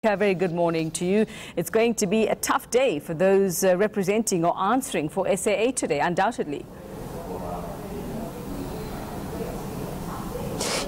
A very good morning to you. It's going to be a tough day for those representing or answering for SAA today, undoubtedly.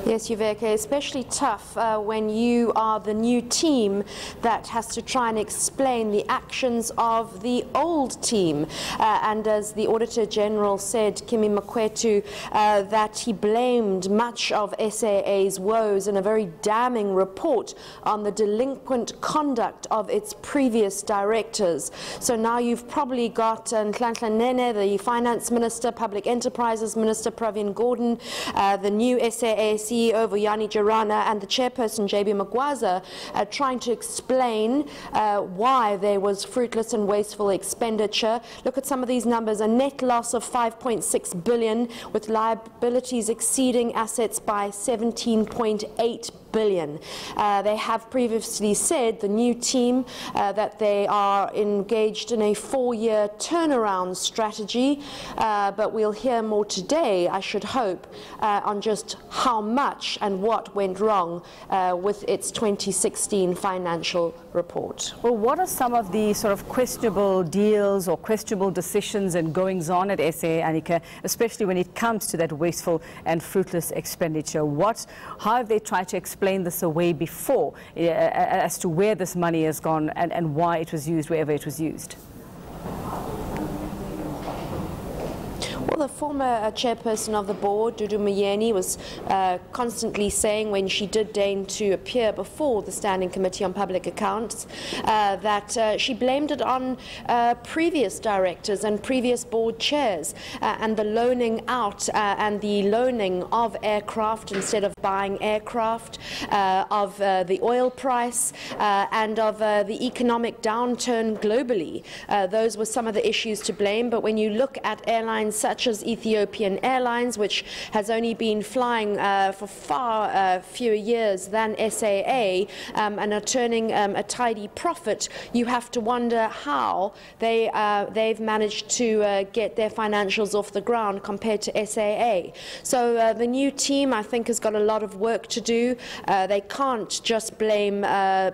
Yes, Yuveka, especially tough when you are the new team that has to try and explain the actions of the old team. And as the Auditor General said, Kimi Makwetu, that he blamed much of SAA's woes in a very damning report on the delinquent conduct of its previous directors. So now you've probably got Nhlanhla Nene, the Finance Minister, Public Enterprises Minister Pravin Gordhan, the new SAA CEO Vuyani Jarana, and the chairperson JB Magwaza trying to explain why there was fruitless and wasteful expenditure. Look at some of these numbers: a net loss of 5.6 billion, with liabilities exceeding assets by 17.8 billion. They have previously said, the new team, that they are engaged in a 4-year turnaround strategy, but we'll hear more today, I should hope, on just how much and what went wrong with its 2016 financial report. Well, what are some of the sort of questionable deals or questionable decisions and goings-on at SAA, Annika, especially when it comes to that wasteful and fruitless expenditure? How have they tried to explain this away before as to where this money has gone and why it was used wherever it was used? Well, the former chairperson of the board, Dudu Myeni, was constantly saying, when she did deign to appear before the Standing Committee on Public Accounts, that she blamed it on previous directors and previous board chairs and the loaning out and the loaning of aircraft instead of buying aircraft, of the oil price and of the economic downturn globally. Those were some of the issues to blame, but when you look at airlines such as Ethiopian Airlines, which has only been flying for far fewer years than SAA and are turning a tidy profit, you have to wonder how they've managed to get their financials off the ground compared to SAA. So the new team, I think, has got a lot of work to do. They can't just blame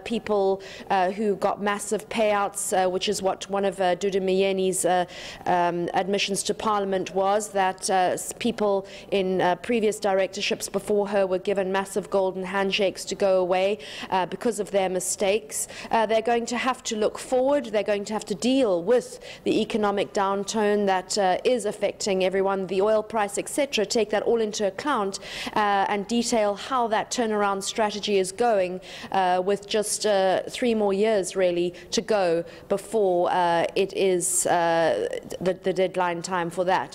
people who got massive payouts, which is what one of Dudu Myeni's admissions to Parliament was, that people in previous directorships before her were given massive golden handshakes to go away because of their mistakes. They're going to have to look forward. They're going to have to deal with the economic downturn that is affecting everyone, the oil price, etc. Take that all into account and detail how that turnaround strategy is going, with just 3 more years really to go before it is the deadline time for that.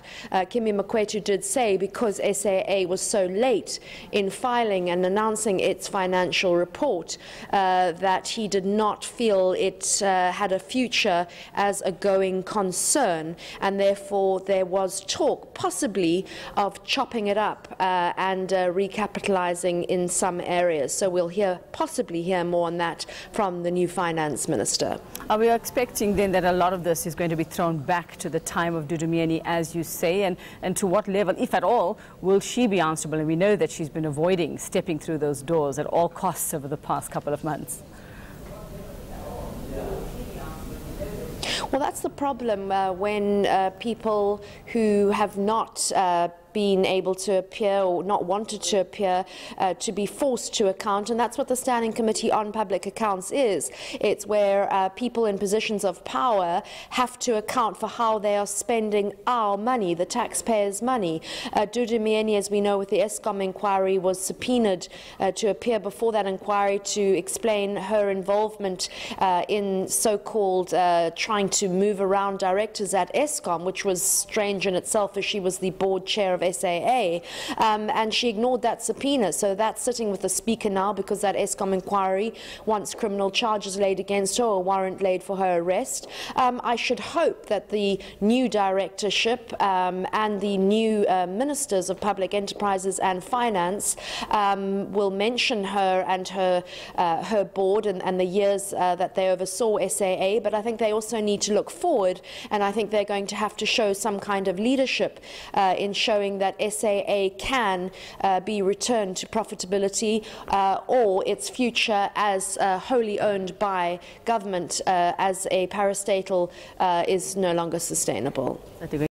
Kimi Makwetu did say, because SAA was so late in filing and announcing its financial report, that he did not feel it had a future as a going concern, and therefore there was talk possibly of chopping it up and recapitalizing in some areas. So we'll possibly hear more on that from the new finance minister. Are we expecting then that a lot of this is going to be thrown back to the time of Dudu Myeni, as you say, and to what level, if at all, will she be answerable? And we know that she's been avoiding stepping through those doors at all costs over the past couple of months. Well, that's the problem when people who have not been able to appear or not wanted to appear to be forced to account, and that's what the Standing Committee on Public Accounts is. It's where people in positions of power have to account for how they are spending our money, the taxpayers' money. Dudu Myeni, as we know with the Eskom inquiry, was subpoenaed to appear before that inquiry to explain her involvement in so-called trying to move around directors at Eskom, which was strange in itself, as she was the board chair of SAA, and she ignored that subpoena. So that's sitting with the Speaker now, because that Eskom inquiry wants criminal charges laid against her, or a warrant laid for her arrest. I should hope that the new directorship and the new ministers of public enterprises and finance will mention her and her board and the years that they oversaw SAA, but I think they also need to look forward, and I think they're going to have to show some kind of leadership in showing showing that SAA can be returned to profitability or its future as wholly owned by government as a parastatal is no longer sustainable.